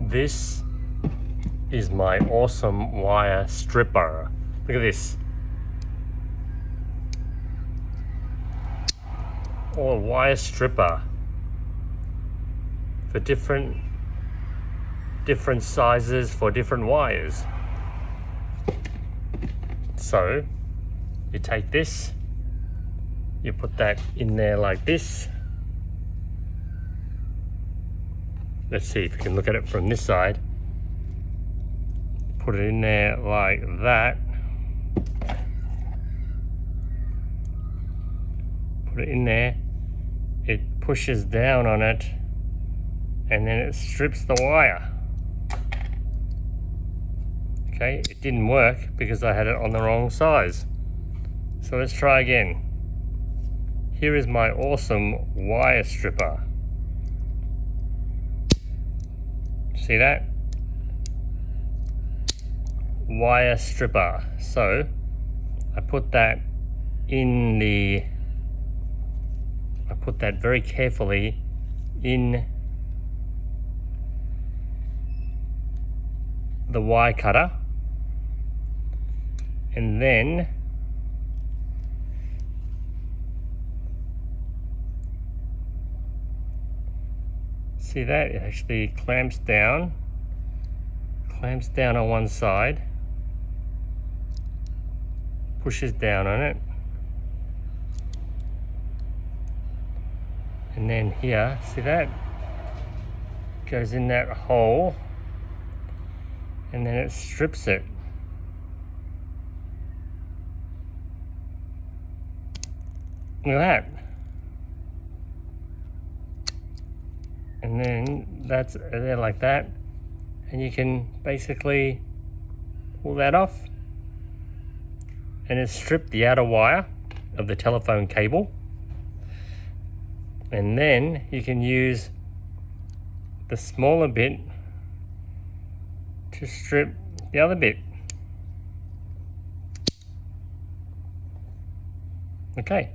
This is my awesome wire stripper. Look at this. Or a wire stripper for different sizes for different wires. So you take this, you put that in there like this. Let's see if you can look at it from this side. Put it in there like that. Put it in there. It pushes down on it and then it strips the wire. Okay, it didn't work because I had it on the wrong size. So let's try again. Here is my awesome wire stripper. See that? Wire stripper. So I put that very carefully in the wire cutter, and then see that it actually clamps down on one side, pushes down on it, and then here, see that? Goes in that hole, and then it strips it. Look at that. And then that's there like that, and you can basically pull that off, and it's stripped the outer wire of the telephone cable, and then you can use the smaller bit to strip the other bit. Okay.